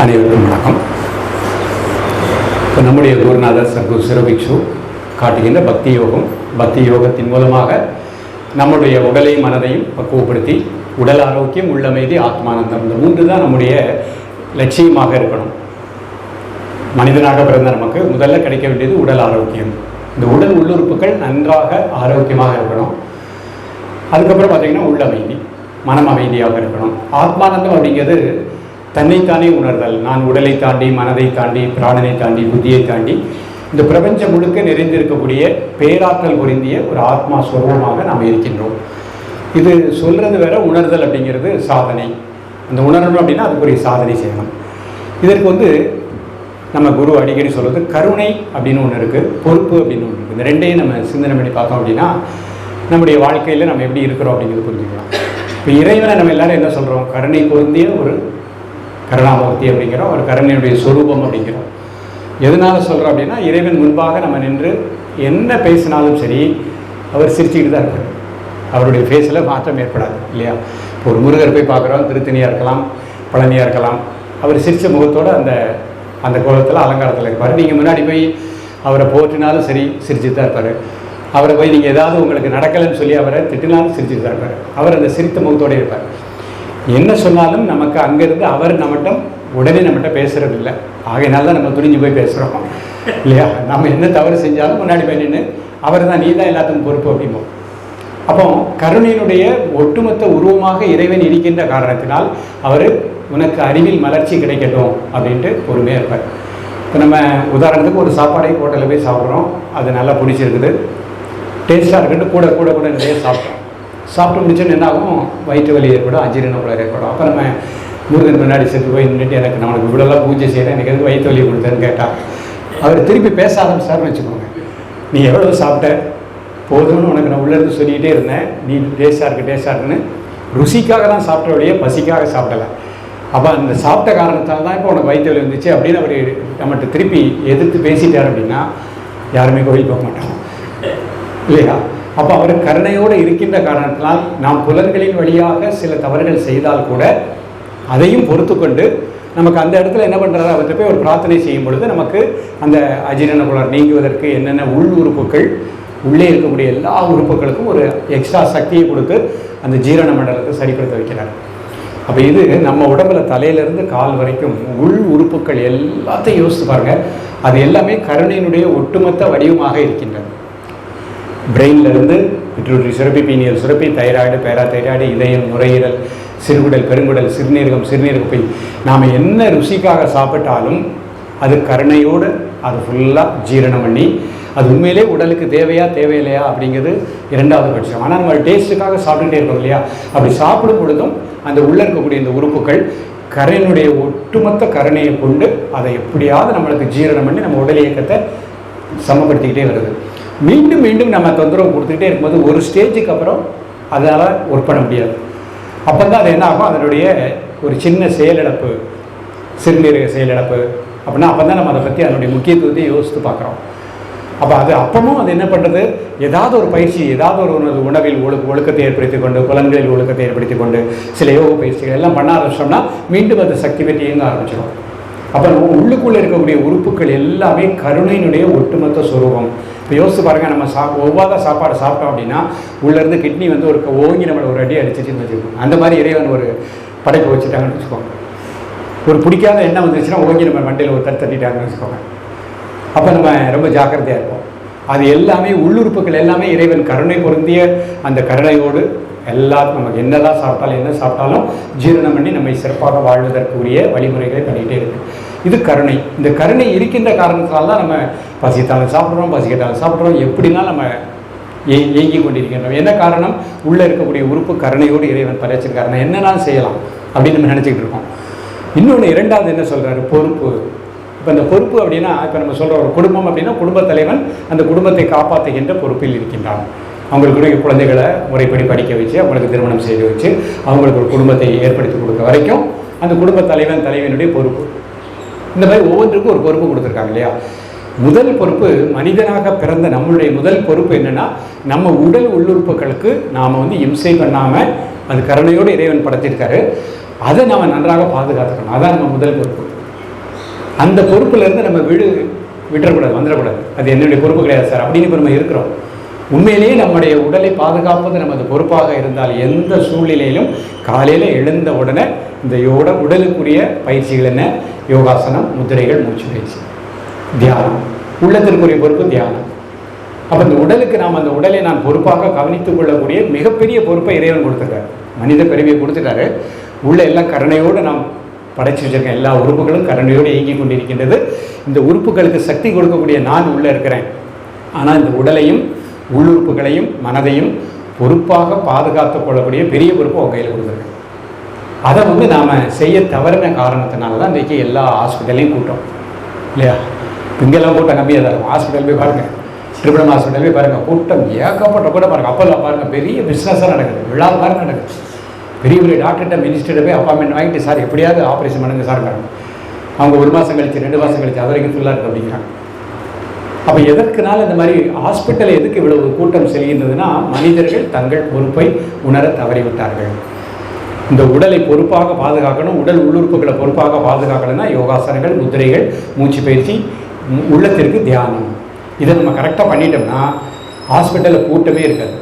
அனைவருக்கும் வணக்கம். இப்போ நம்முடைய குருநாதர் சர்க்குரு சிரபிக்ஷு காட்டுகின்ற பக்தி யோகத்தின் மூலமாக நம்முடைய உடலையும் மனதையும் பக்குவப்படுத்தி உடல் ஆரோக்கியம், உள்ளமைதி, ஆத்மானந்தம், இந்த மூன்று தான் நம்முடைய லட்சியமாக இருக்கணும். மனிதனாக பிறந்த நமக்கு முதல்ல கிடைக்க வேண்டியது உடல் ஆரோக்கியம். இந்த உடல் உள்ளுறுப்புகள் நன்றாக ஆரோக்கியமாக இருக்கணும். அதுக்கப்புறம் பார்த்திங்கன்னா உள்ளமைதி, மனம் அமைதியாக இருக்கணும். ஆத்மானந்தம் அப்படிங்கிறது தன்னைத்தானே உணர்தல். நான் உடலை தாண்டி, மனதை தாண்டி, பிராணனை தாண்டி, புத்தியை தாண்டி இந்த பிரபஞ்சம் முழுக்க நிறைந்திருக்கக்கூடிய பேராற்றல் பொருந்திய ஒரு ஆத்மா ஸ்வரூபமாக நாம் இருக்கின்றோம். இது சொல்கிறது வேற, உணர்தல் அப்படிங்கிறது சாதனை. அந்த உணரணும் அப்படின்னா அதுக்குரிய சாதனை செய்யணும். இதற்கு நம்ம குரு அடிக்கடி சொல்கிறது கருணை அப்படின்னு ஒன்று இருக்குது, பொறுப்பு அப்படின்னு ஒன்று இருக்குது. இந்த ரெண்டையும் நம்ம சிந்தனை பண்ணி பார்த்தோம் அப்படின்னா நம்முடைய வாழ்க்கையில் நம்ம எப்படி இருக்கிறோம் அப்படிங்கிறது புரிஞ்சுக்கலாம். இப்போ இறைவனை நம்ம எல்லோரும் என்ன சொல்கிறோம்? கருணை பொருந்திய ஒரு கருணாமூர்த்தி அப்படிங்கிறோம், ஒரு கருணையுடைய சொரூபம் அப்படிங்கிறோம். எதனால் சொல்கிறோம் அப்படின்னா, இறைவன் முன்பாக நம்ம நின்று என்ன பேசினாலும் சரி அவர் சிரிச்சுக்கிட்டு தான் இருப்பார். அவருடைய ஃபேஸில் மாற்றம் ஏற்படாது இல்லையா? இப்போ ஒரு முருகர் போய் பார்க்குறோம், திருத்தணியாக இருக்கலாம், பழனியாக இருக்கலாம், அவர் சிரித்த முகத்தோடு அந்த கோலத்தில் அலங்காரத்தில் இருப்பார். நீங்கள் முன்னாடி போய் அவரை போற்றினாலும் சரி சிரிச்சுட்டு தான் இருப்பார். அவரை போய் நீங்கள் ஏதாவது உங்களுக்கு நடக்கலைன்னு சொல்லி அவரை திட்டினாலும் சிரிச்சுட்டு தான் இருப்பார். அவர் அந்த சிரித்த முகத்தோடு இருப்பார். என்ன சொன்னாலும் நமக்கு அங்கேருந்து அவர் உடனே நம்மகிட்ட பேசுகிறது இல்லை. ஆகையினால தான் நம்ம துணிஞ்சு போய் பேசுகிறோம் இல்லையா? நம்ம என்ன தவறு செஞ்சாலும் முன்னாடி போய் நின்று அவர் தான், நீ தான் எல்லாத்துக்கும் பொறுப்பு அப்படிம்போம். அப்போ கருணையினுடைய ஒட்டுமொத்த உருவமாக இறைவன் இருக்கின்ற காரணத்தினால் அவர் உனக்கு அறிவில் மலர்ச்சி கிடைக்கட்டும் அப்படின்ட்டு பொறுமையாக இருப்பார். இப்போ நம்ம உதாரணத்துக்கு ஒரு சாப்பாடை ஹோட்டலில் போய் சாப்பிட்றோம், அது நல்லா பிடிச்சிருக்குது, டேஸ்ட்டாக இருக்குன்ட்டு கூட நிறைய சாப்பிட்டு முடிச்சோன்னு என்ன ஆகும்? வயிற்று வலி ஏற்படும், அஜீரண கோளாறு ஏற்படும். அப்போ நம்ம முருகன் முன்னாடி சென்று போய் நின்றுட்டு எனக்கு நம்மளுக்கு இவ்வளோலாம் பூஜை செய்கிறேன், எனக்கு எதுக்கு வயிற்று வலி கொடுத்தேன்னு கேட்டால் அவர் திருப்பி பேச ஆரம்பிச்சார்னு வச்சுக்கோங்க. நீ எவ்வளோ சாப்பிட்ட போதும்னு உனக்கு நான் உள்ளேருந்து சொல்லிக்கிட்டே இருந்தேன், நீ டேஸ்ட்டாக இருக்குன்னு ருசிக்காக தான் சாப்பிட்டோடைய பசிக்காக சாப்பிடலை. அப்போ அந்த சாப்பிட்ட காரணத்தால் தான் இப்போ உனக்கு வயிற்று வலி வந்துச்சு அப்படின்னு அவர் நம்மகிட்ட திருப்பி எதிர்த்து பேசிட்டார் அப்படின்னா யாருமே கோயில் போக மாட்டோம் இல்லையா? அப்போ அவர் கருணையோடு இருக்கின்ற காரணத்தினால் நாம் புலன்களின் வழியாக சில தவறுகள் செய்தால் கூட அதையும் பொறுத்து கொண்டு நமக்கு அந்த இடத்துல என்ன பண்ணுறாரு, அவர்கிட்ட போய் ஒரு பிரார்த்தனை செய்யும் பொழுது நமக்கு அந்த அஜீரண கோளாறு நீங்குவதற்கு என்னென்ன உள் உறுப்புகள், உள்ளே இருக்கக்கூடிய எல்லா உறுப்புகளுக்கும் ஒரு எக்ஸ்ட்ரா சக்தியை கொடுத்து அந்த ஜீரண மண்டலத்தை சரிப்படுத்த வைக்கிறார். அப்போ இது நம்ம உடம்புல தலையிலேருந்து கால் வரைக்கும் உள் உறுப்புகள் எல்லாத்தையும் யோசித்து பாருங்கள். அது எல்லாமே கருணையினுடைய ஒட்டுமொத்த வடிவமாக இருக்கின்றது. பிரெயின்லேருந்து பிட்ரூட்டரி சுரப்பி, பீனியல் சுரப்பி, தைராய்டு, பேராதைராய்டு, இதயம், நுரையீரல், சிறுகுடல், பெருங்குடல், சிறுநீரகப்பை, நாம் என்ன ருசிக்காக சாப்பிட்டாலும் அது கருணையோடு அது ஃபுல்லாக ஜீரணம் பண்ணி அது உண்மையிலே உடலுக்கு தேவையில்லையா அப்படிங்கிறது இரண்டாவது பட்சம். ஆனால் நம்ம டேஸ்ட்டுக்காக சாப்பிட்டுட்டே இருக்கோம் இல்லையா? அப்படி சாப்பிடும் பொழுதும் அந்த உள்ளே இருக்கக்கூடிய இந்த உறுப்புகள் கருணையினுடைய ஒட்டுமொத்த கருணையை கொண்டு அதை எப்படியாவது நம்மளுக்கு ஜீரணம் பண்ணி நம்ம உடல் இயக்கத்தை சமப்படுத்திக்கிட்டே வருது. மீண்டும் மீண்டும் நம்ம தொந்தரவு கொடுத்துக்கிட்டே இருக்கும்போது ஒரு ஸ்டேஜுக்கு அப்புறம் அதனால் ஒர்க் பண்ண முடியாது. அப்போ தான் அது என்ன ஆகும்? அதனுடைய ஒரு சின்ன செயலிழப்பு, சிறுநீரக செயலிழப்பு அப்படின்னா அப்போ தான் நம்ம அதை பற்றி அதனுடைய முக்கியத்துவத்தை யோசித்து பார்க்குறோம். அப்போ அப்பவும் அது என்ன பண்ணுறது? ஏதாவது ஒரு பயிற்சி, ஏதாவது ஒரு உணவில் ஒழுக்கத்தை ஏற்படுத்தி கொண்டு, புலன்களில் ஒழுக்கத்தை ஏற்படுத்தி கொண்டு சில யோக பயிற்சிகள் எல்லாம் பண்ண ஆரம்பிச்சோம்னா மீண்டும் அது சக்தி பெற்று இயங்க ஆரம்பிச்சிடும். அப்போ உள்ளுக்குள்ளே இருக்கக்கூடிய உறுப்புகள் எல்லாமே கருணையினுடைய ஒட்டுமொத்த சுரூபம். இப்போ யோசிச்சு பாருங்கள், நம்ம ஒவ்வாத சாப்பாடு சாப்பிட்டோம் அப்படின்னா உள்ளேருந்து கிட்னி ஒரு ஓங்கி நம்மளை ஒரு அடி அடிச்சிச்சுன்னு வச்சுக்கோங்க. அந்த மாதிரி இறைவன் ஒரு படைப்பு வச்சுட்டாங்கன்னு வச்சுக்கோங்க. ஒரு பிடிக்காத எண்ணம் வந்துருச்சுன்னா ஓங்கி நம்ம மண்டையில் ஒரு தட்டிட்டாங்கன்னு வச்சுக்கோங்க. அப்போ நம்ம ரொம்ப ஜாக்கிரதையாக இருப்போம். அது எல்லாமே உள்ளுறுப்புகள் எல்லாமே இறைவன் கருணை பொருந்திய அந்த கருணையோடு நமக்கு என்ன சாப்பிட்டாலும் ஜீரணம் பண்ணி நம்மை சிறப்பாக வாழ்வதற்குரிய வழிமுறைகளை பண்ணிகிட்டே இருக்கு. இது கருணை. இந்த கருணை இருக்கின்ற காரணத்தால் தான் நம்ம பசித்தாலும் சாப்பிட்றோம், பசிக்கட்டாலும் சாப்பிட்றோம், எப்படின்னா நம்ம இயங்கி கொண்டிருக்கின்றோம். என்ன காரணம்? உள்ளே இருக்கக்கூடிய உறுப்பு கருணையோடு இறைவன் படைச்சிருக்காரு, நான் என்னென்னாலும் செய்யலாம் அப்படின்னு நம்ம நினச்சிக்கிட்டு இருக்கோம். இன்னொன்று இரண்டாவது என்ன சொல்கிறாரு? பொறுப்பு. இப்போ இந்த பொறுப்பு அப்படின்னா, இப்போ நம்ம சொல்கிற ஒரு குடும்பம் அப்படின்னா குடும்பத் தலைவன் அந்த குடும்பத்தை காப்பாற்றுகின்ற பொறுப்பில் இருக்கின்றான். அவங்களுக்குரிய குழந்தைகளை முறைப்படி படிக்க வச்சு, அவங்களுக்கு திருமணம் செய்து வச்சு, அவங்களுக்கு ஒரு குடும்பத்தை ஏற்படுத்தி கொடுக்க வரைக்கும் அந்த குடும்ப தலைவனுடைய பொறுப்பு. இந்த மாதிரி ஒவ்வொன்றுக்கும் ஒரு பொறுப்பு கொடுத்துருக்காங்க இல்லையா? முதல் பொறுப்பு, மனிதனாக பிறந்த நம்மளுடைய முதல் பொறுப்பு என்னென்னா, நம்ம உடல் உள்ளுறுப்புகளுக்கு நாம் இம்சை பண்ணாமல், அது கருணையோடு இறைவன் படைத்திருக்காரு, அதை நாம் நன்றாக பாதுகாத்துக்கணும். அதான் நம்ம முதல் பொறுப்பு. அந்த பொறுப்புலேருந்து நம்ம விட்டுறக்கூடாது, வந்துடக்கூடாது. அது என்னுடைய பொறுப்பு கிடையாது சார் அப்படின்னு இப்போ நம்ம இருக்கிறோம். உண்மையிலேயே நம்முடைய உடலை பாதுகாப்பது நமது பொறுப்பாக இருந்தால் எந்த சூழ்நிலையிலும் காலையில் எழுந்த உடனே இந்த உடலுக்குரிய பயிற்சிகள் என்ன? யோகாசனம், முத்திரைகள், மூச்சு பயிற்சி, தியானம். உள்ளத்திற்குரிய பொறுப்பு தியானம். அப்போ இந்த உடலுக்கு நாம் அந்த உடலை நான் பொறுப்பாக கவனித்துக் கொள்ளக்கூடிய மிகப்பெரிய பொறுப்பை இறைவன் கொடுத்துருக்காரு. மனித பிறவியை கொடுத்துட்டாரு. உள்ள எல்லாம் கருணையோடு நாம் படைச்சி வச்சிருக்கேன். எல்லா உறுப்புகளும் கருணையோடு இயங்கி கொண்டிருக்கின்றது. இந்த உறுப்புகளுக்கு சக்தி கொடுக்கக்கூடிய நான் உள்ளே இருக்கிறேன். ஆனால் இந்த உடலையும் உள்ளுறுப்புகளையும் மனதையும் பொறுப்பாக பாதுகாத்து கொள்ளக்கூடிய பெரிய பொறுப்பு உங்கள் கையில் கொடுத்துருக்கேன். அதை நாம் செய்ய தவறின காரணத்தினால தான் இன்றைக்கி எல்லா ஹாஸ்பிட்டலையும் கூட்டம் இல்லையா? இங்கெல்லாம் கூட்டம் கம்மியாக தான் இருக்கும். ஹாஸ்பிட்டல் போய் பாருங்கள், ட்ரிபிள் ஹாஸ்பிட்டல் போய் பாருங்கள், கூட்டம் ஏகப்பட்ட கூட பாருங்கள். அப்போல்லாம் பாருங்கள், பெரிய பிஸ்னஸாக நடக்குது, விழா மாதிரி நடக்குது. பெரிய பெரிய டாக்டர்கிட்ட மினிஸ்டர்கிட்ட போய் அப்பாயின்மெண்ட் வாங்கிட்டு சார் எப்படியாவது ஆப்ரேஷன் பண்ணுங்க சார். அவங்க 1 மாதம் கழிச்சு 2 மாதம் கழிச்சு அது வரைக்கும் ஃபுல்லாக இருக்குது அப்படிங்கிறாங்க. அப்போ எதற்குனால இந்த மாதிரி ஹாஸ்பிட்டல் எதுக்கு இவ்வளவு கூட்டம் செல்கின்றதுன்னா, மனிதர்கள் தங்கள் பொறுப்பை உணர தவறிவிட்டார்கள். இந்த உடலை பொறுப்பாக பாதுகாக்கணும், உடல் உள்ளுறுப்புகளை பொறுப்பாக பாதுகாக்கணும்னா யோகாசனங்கள், முத்திரைகள், மூச்சு பயிற்சி, உள்ளத்திற்கு தியானம். இதை நம்ம கரெக்டாக பண்ணிட்டோம்னா ஹாஸ்பிட்டலில் கூட்டமே இருக்காது.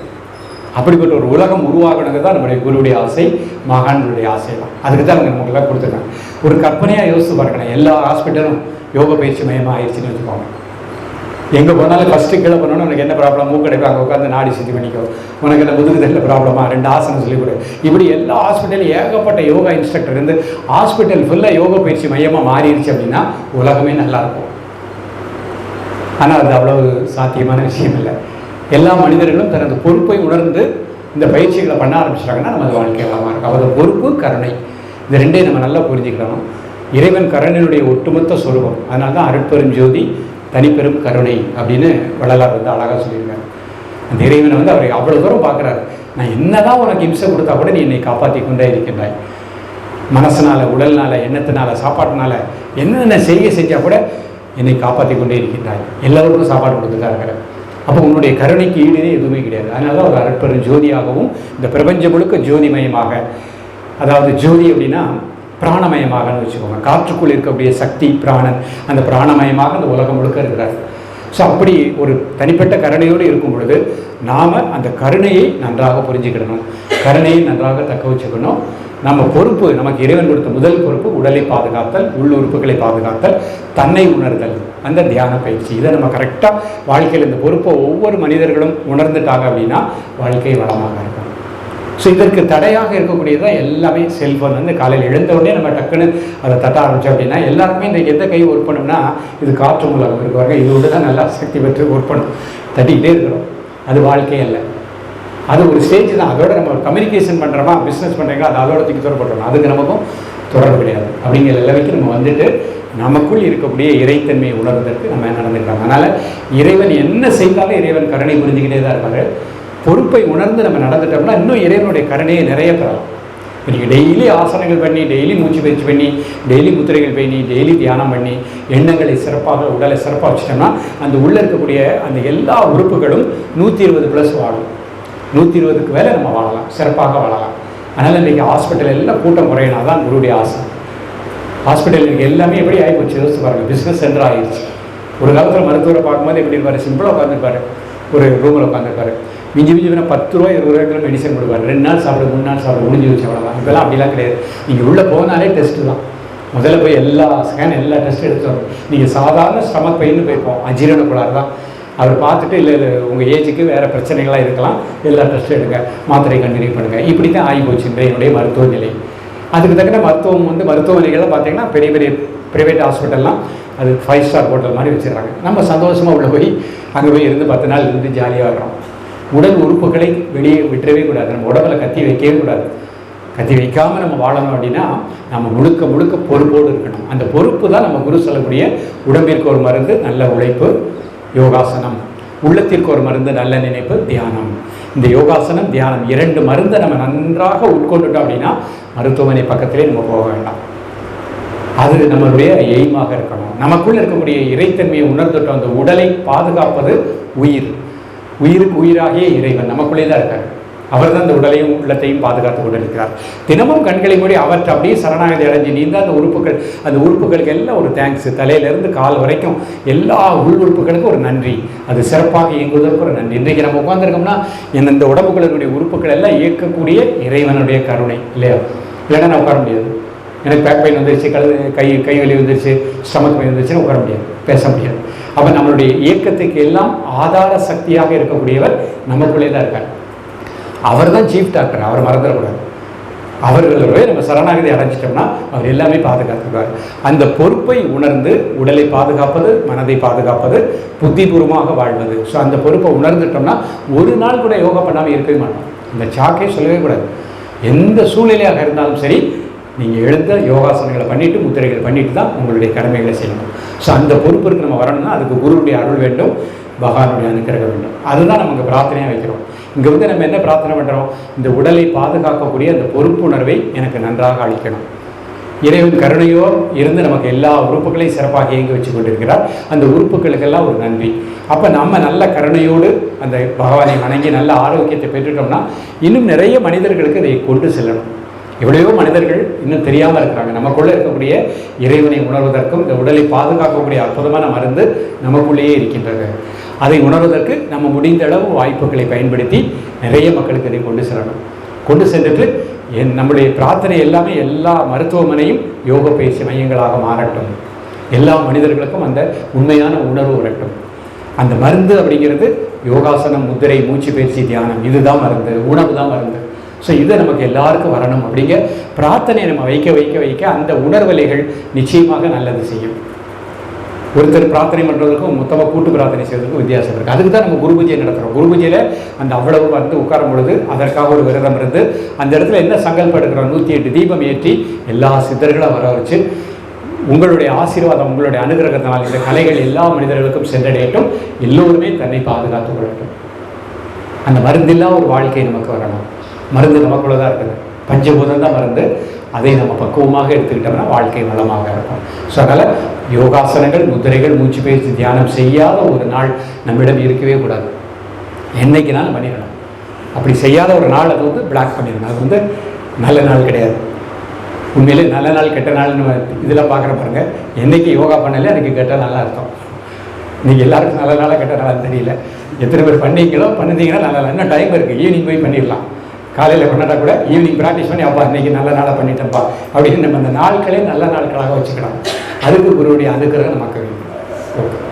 அப்படிப்பட்ட ஒரு உலகம் உருவாகணுங்கிறது தான் நம்முடைய குருவுடைய ஆசை, மகான்களுடைய ஆசை தான். அதுக்கு தான் அவங்க நமக்குலாம் கொடுத்துருக்காங்க. ஒரு கற்பனையாக யோசித்து பார்க்கணும், எல்லா ஹாஸ்பிட்டலும் யோக பயிற்சி மையமாக ஆயிடுச்சுன்னு வச்சுக்கோங்க. எங்கே போனாலும் ஃபஸ்ட்டு கீழே போனோன்னு உனக்கு என்ன ப்ராப்ளம், மூக்கடைப்பு, அங்கே உட்காந்து நாடி சுத்தி பண்ணிக்கோ, உனக்கு என்ன முதுகு தண்டில் ப்ராப்ளமா, 2 ஆசனம் சொல்லிக் கொடு. இப்படி எல்லா ஹாஸ்பிட்டலும் ஏகப்பட்ட யோகா இன்ஸ்ட்ரக்டர் இருந்து ஹாஸ்பிட்டல் ஃபுல்லாக யோகா பயிற்சி மையமாக மாறிடுச்சு அப்படின்னா உலகமே நல்லாயிருக்கும். ஆனால் அது அவ்வளவு சாத்தியமான விஷயம் இல்லை. எல்லா மனிதர்களும் தனது பொறுப்பை உணர்ந்து இந்த பயிற்சிகளை பண்ண ஆரம்பிச்சிட்டாங்கன்னா நமது வாழ்க்கை வளமாக இருக்கும். அவரது பொறுப்பு, கருணை, இந்த ரெண்டையும் நம்ம நல்லா புரிஞ்சுக்கணும். இறைவன் கருணையினுடைய ஒட்டுமொத்த சொரூபம். அதனால தான் அருட்பெரும் ஜோதி தனிப்பெரும் கருணை அப்படின்னு வள்ளலார் அழகாக சொல்லியிருக்காரு. அந்த இறைவனை அவரை அவ்வளோ தூரம் பார்க்குறாரு. நான் என்னதான் உனக்கு இம்சை கொடுத்தா கூட நீ என்னை காப்பாற்றி கொண்டே இருக்கின்றாய். மனசனால், உடல்னால, எண்ணத்தினால, சாப்பாட்டினால என்னென்ன செஞ்சால் கூட என்னை காப்பாற்றி கொண்டே இருக்கின்றாய். எல்லோருக்கும் சாப்பாடு கொடுத்துட்டாரு. அப்போ உன்னுடைய கருணைக்கு ஈடுதே எதுவுமே கிடையாது. அதனால தான் ஒரு அருட்பெரும் ஜோதியாகவும் இந்த பிரபஞ்சம் முழுக்க ஜோதிமயமாக, அதாவது ஜோதி அப்படின்னா பிராணமயமாகன்னு வச்சுக்கோங்க. காற்றுக்குள் இருக்கக்கூடிய சக்தி பிராணன், அந்த பிராணமயமாக அந்த உலகம் முழுக்க இருக்கிறார். ஸோ அப்படி ஒரு தனிப்பட்ட கருணையோடு இருக்கும் பொழுது நாம் அந்த கருணையை நன்றாக புரிஞ்சுக்கிடணும், கருணையை நன்றாக தக்க வச்சுக்கணும். நம்ம பொறுப்பு, நமக்கு இறைவன் கொடுத்த முதல் பொறுப்பு உடலை பாதுகாத்தல், உள்ளுறுப்புகளை பாதுகாத்தல், தன்னை உணர்தல், அந்த தியான பயிற்சி. இதை நம்ம கரெக்டாக வாழ்க்கையில் இந்த பொறுப்பை ஒவ்வொரு மனிதர்களும் உணர்ந்துட்டாங்க அப்படின்னா வாழ்க்கை வளமாக இருக்கும். ஸோ இதற்கு தடையாக இருக்கக்கூடியதான் எல்லாமே செல்ஃபோன். காலையில் எழுந்தவுடனே நம்ம டக்குன்னு அதை தட்ட ஆரம்பித்தோம் அப்படின்னா எல்லாருக்குமே இன்றைக்கு எந்த கை ஒர்க் பண்ணோம்னா இது காற்று மூலம் இருக்குவாங்க, இதோடு தான் நல்லா சக்தி பெற்று ஒர்க் பண்ணும், தட்டிக்கிட்டே இருக்கிறோம். அது வாழ்க்கையே இல்லை, அது ஒரு ஸ்டேஜ் தான். அதோட நம்ம கம்யூனிகேஷன் பண்ணுறோமா, பிஸ்னஸ் பண்ணுறீங்களா, அது அதோட தூக்கி தொடர்படுறோம், அதுக்கு நமக்கும் தொடர்பு கிடையாது. அப்படிங்கிற லெவலுக்கு நம்ம வந்துட்டு நமக்குள் இருக்கக்கூடிய இறைத்தன்மையை உணர்வதற்கு நம்ம நடந்துக்கிறோம். அதனால் இறைவன் என்ன செய்தாலும் இறைவன் கருணை புரிஞ்சுக்கிட்டே தான் இருப்பார். பொறுப்பை உணர்ந்து நம்ம நடந்துட்டோம்னா இன்னும் இறைவனுடைய கருணையை நிறைய பெறலாம். இப்போ நீங்கள் டெய்லி ஆசனங்கள் பண்ணி, டெய்லி மூச்சு பயிற்சி பண்ணி, டெய்லி முத்திரைகள் பண்ணி, டெய்லி தியானம் பண்ணி, எண்ணங்களை சிறப்பாக, உடலை சிறப்பாக வச்சுட்டோம்னா அந்த உள்ளே இருக்கக்கூடிய அந்த எல்லா உறுப்புகளும் 120+ வாழும். 120க்கு மேலே நம்ம வாழலாம், சிறப்பாக வாழலாம். அதனால் இன்றைக்கி ஹாஸ்பிட்டல் எல்லாம் கூட்டம் குறையினா தான் குருடைய ஆசை. ஹாஸ்பிட்டலுக்கு எல்லாமே எப்படி ஆகிப்போச்சு யோசிச்சு பாருங்கள், பிஸ்னஸ் சென்டர் ஆகிடுச்சு. ஒரு காலத்தில் மருத்துவரை பார்க்கும்போது எப்படி இருப்பார், சிம்பிளாக உட்காந்துருப்பார், ஒரு ரூமில் உட்காந்துருப்பார், மிஞ்சி 10 ரூபா 20 ரூபாய்க்குள்ள மெடிசன் கொடுப்பார், 2 நாள் சாப்பிட 3 நாள் சாப்பிட முடிஞ்சு வச்சு அவ்வளோதான். இப்போலாம் அப்படிலாம் கிடையாது. நீங்கள் உள்ளே போனாலே டெஸ்ட்டு தான். முதல்ல போய் எல்லா ஸ்கேன், எல்லா டெஸ்ட்டும் எடுத்து வரும். நீங்கள் சாதாரண ஸ்டமக் பெயின்னு போய்ப்போம், அஜீரண கோளாறு தான். அவர் பார்த்துட்டு இல்லை உங்கள் ஏஜுக்கு வேறு பிரச்சனைகளாக இருக்கலாம், எல்லா டெஸ்ட்டும் எடுங்க, மாத்திரை கண்டினியூ பண்ணுங்கள். இப்படி தான் ஆகி போச்சு என்னுடைய மருத்துவ நிலை. அதுக்கு தக்கன மருத்துவமனைகள்லாம் பார்த்தீங்கன்னா பெரிய பெரிய ப்ரைவேட் ஹாஸ்பிட்டல்லாம் அது 5 ஸ்டார் ஹோட்டல் மாதிரி வச்சுருக்காங்க. நம்ம சந்தோஷமாக உள்ள போய் அங்கே போய் இருந்து 10 நாள் இருந்து ஜாலியாக வர்றோம். உடல் உறுப்புகளை வெளியே விட்டுறவே கூடாது. நம்ம உடம்புல கத்தி வைக்கவே கூடாது. கத்தி வைக்காமல் நம்ம வாழணும் அப்படின்னா நம்ம முழுக்க பொறுப்போடு இருக்கணும். அந்த பொறுப்பு தான் நம்ம குரு சொல்லக்கூடிய உடம்பிற்கு ஒரு மருந்து நல்ல உழைப்பு, யோகாசனம், உள்ளத்திற்கு ஒரு மருந்து நல்ல நினைப்பு, தியானம். இந்த யோகாசனம், தியானம் 2 மருந்தை நம்ம நன்றாக உட்கொண்டுட்டோம் அப்படின்னா மருத்துவமனை பக்கத்திலே நம்ம போக வேண்டாம். அது நம்மளுடைய எய்மாக இருக்கணும். நமக்குள்ளே இருக்கக்கூடிய இறைத்தன்மையை உணர்ந்துட்டோம். அந்த உடலை பாதுகாப்பது உயிர், உயிருக்கு உயிராகிய இறைவன் நமக்குள்ளே தான் இருக்கார். அவர் தான் அந்த உடலையும் உள்ளத்தையும் பாதுகாத்து கொண்டிருக்கிறார். தினமும் கண்களை மூடி அவற்றை அப்படியே சரணாகதி அடைஞ்சு நீ தான் அந்த உறுப்புகளுக்கு எல்லாம் ஒரு தேங்க்ஸ், தலையிலேருந்து கால் வரைக்கும் எல்லா உள் உறுப்புகளுக்கும் ஒரு நன்றி, அது சிறப்பாக இயங்குவதற்கு ஒரு நன்றி. இன்றைக்கு நம்ம உட்காந்துருக்கோம்னா இந்த உடம்புகளினுடைய உறுப்புகள் எல்லாம் இயக்கக்கூடிய இறைவனுடைய கருணை இல்லையா? இல்லைன்னா நான் உட்கார முடியாது. எனக்கு பேக் பெயின் வந்துருச்சு, கை வலி வந்துருச்சு, ஸ்டமக் பெயின் வந்துருச்சுன்னு உட்கார முடியாது, பேச முடியாது. அப்போ நம்மளுடைய இயக்கத்துக்கு எல்லாம் ஆதார சக்தியாக இருக்கக்கூடியவர் நமக்குள்ளே தான் இருக்கார். அவர் தான் சீஃப் டாக்டர், அவர் மறந்துடக்கூடாது. அவர்களோட நம்ம சரணாகதி அடைஞ்சிட்டோம்னா அவர் எல்லாமே பாதுகாத்துக்கிறார். அந்த பொறுப்பை உணர்ந்து உடலை பாதுகாப்பது, மனதை பாதுகாப்பது, புத்திபூர்வமாக வாழ்வது. ஸோ அந்த பொறுப்பை உணர்ந்துட்டோம்னா ஒரு நாள் கூட யோகா பண்ணாமல் இருக்கவே மாட்டோம். இந்த சாக்கே சொல்லவே கூடாது. எந்த சூழ்நிலையாக இருந்தாலும் சரி, நீங்கள் எழுந்த யோகாசனங்களை பண்ணிவிட்டு முத்திரைகளை பண்ணிட்டு தான் உங்களுடைய கடமைகளை செய்யணும். ஸோ அந்த பொறுப்பிற்கு நம்ம வரணும்னா அதுக்கு குருவுடைய அருள் வேண்டும், பகவானுடைய அனுக்கிரகம் வேண்டும். அதுதான் நமக்கு பிரார்த்தனையாக வைக்கிறோம். இங்கே நம்ம என்ன பிரார்த்தனை பண்ணுறோம்? இந்த உடலை பாதுகாக்கக்கூடிய அந்த பொறுப்புணர்வை எனக்கு நன்றாக அளிக்கணும். இறைவன் கருணையோ இருந்து நமக்கு எல்லா உறுப்புகளையும் சிறப்பாக இயங்கி வச்சு கொண்டிருக்கிறார். அந்த உறுப்புகளுக்கெல்லாம் ஒரு நன்றி. அப்போ நம்ம நல்ல கருணையோடு அந்த பகவானை வணங்கி நல்ல ஆரோக்கியத்தை பெற்றுட்டோம்னா இன்னும் நிறைய மனிதர்களுக்கு இதை கொண்டு செல்லணும். எவ்வளையோ மனிதர்கள் இன்னும் தெரியாமல் இருக்கிறாங்க. நமக்குள்ளே இருக்கக்கூடிய இறைவனை உணர்வதற்கும் இந்த உடலை பாதுகாக்கக்கூடிய அற்புதமான மருந்து நமக்குள்ளேயே இருக்கின்றது. அதை உணர்வதற்கு நம்ம முடிந்த அளவு வாய்ப்புகளை பயன்படுத்தி நிறைய மக்களுக்கு இதை கொண்டு செல்லணும். கொண்டு சென்றுட்டு நம்முடைய பிரார்த்தனை எல்லாமே எல்லா மருத்துவமனையும் யோக பயிற்சி மையங்களாக மாறட்டும். எல்லா மனிதர்களுக்கும் அந்த உண்மையான உணர்வு வரட்டும். அந்த மருந்து அப்படிங்கிறது யோகாசனம், முத்திரை, மூச்சு பயிற்சி, தியானம், இதுதான் மருந்து, உணவு தான் மருந்து. ஸோ இதை நமக்கு எல்லாருக்கும் வரணும் அப்படிங்க பிரார்த்தனை நம்ம வைக்க வைக்க வைக்க அந்த உணர்வலைகள் நிச்சயமாக நல்லது செய்யும். ஒருத்தர் பிரார்த்தனை பண்ணுறதுக்கும் மொத்தமாக கூட்டு பிரார்த்தனை செய்வதற்கும் வித்தியாசம் இருக்குது. அதுக்கு தான் நம்ம குரு பூஜை நடத்துகிறோம். குரு பூஜையில் அந்த அவ்வளவு வந்து உட்காரும் பொழுது அதற்காக ஒரு விரதம் இருந்து அந்த இடத்துல என்ன சங்கல்பம் எடுக்கிறோம்? 108 தீபம் ஏற்றி எல்லா சித்தர்களும் வர வச்சு உங்களுடைய ஆசீர்வாதம், உங்களுடைய அனுகிரகத்தினால் இந்த கலைகள் எல்லா மனிதர்களுக்கும் சென்றடையட்டும். எல்லோருமே தன்னை பாதுகாத்து கொள்ளட்டும். அந்த மருந்தில்லா ஒரு வாழ்க்கை நமக்கு வரணும். மருந்து நமக்குள்ள தான் இருக்குது. பஞ்சபூதம் தான் மருந்து. அதை நம்ம பக்குவமாக எடுத்துக்கிட்டோம்னா வாழ்க்கை வளமாக இருக்கும். ஸோ அதனால் யோகாசனங்கள், முத்திரைகள், மூச்சு பயிற்சி, தியானம் செய்யாத ஒரு நாள் நம்மிடம் இருக்கவே கூடாது. என்னைக்குனாலும் பண்ணிடணும். அப்படி செய்யாத ஒரு நாள் அது வந்து பிளாக் பண்ணிடணும். அது வந்து நல்ல நாள் கிடையாது. உண்மையிலே நல்ல நாள் கெட்ட நாள் நம்ம இதெல்லாம் பார்க்குற பாருங்க. என்றைக்கு யோகா பண்ணல எனக்கு கெட்ட நாளாக அர்த்தம். நீங்கள் எல்லாருக்கும் நல்ல நாளாக கெட்ட நாளாக தெரியல. எத்தனை பேர் பண்ணிங்களோ பண்ணுறீங்கன்னா நல்ல நாள். இன்னும் டைம் இருக்குது, ஈவினிங் போய் பண்ணிடலாம். காலையில் பண்ணாட்டா கூட ஈவினிங் ப்ராக்டிஸ் பண்ணி அப்பா இன்றைக்கி நல்ல நாளாக பண்ணிட்டேன்ப்பா அப்படின்னு நம்ம அந்த நாட்களே நல்ல நாட்களாக வச்சுக்கலாம். அதுக்கு குருவுடைய அனுகிரகம் நமக்கு வேண்டும். ஓகே.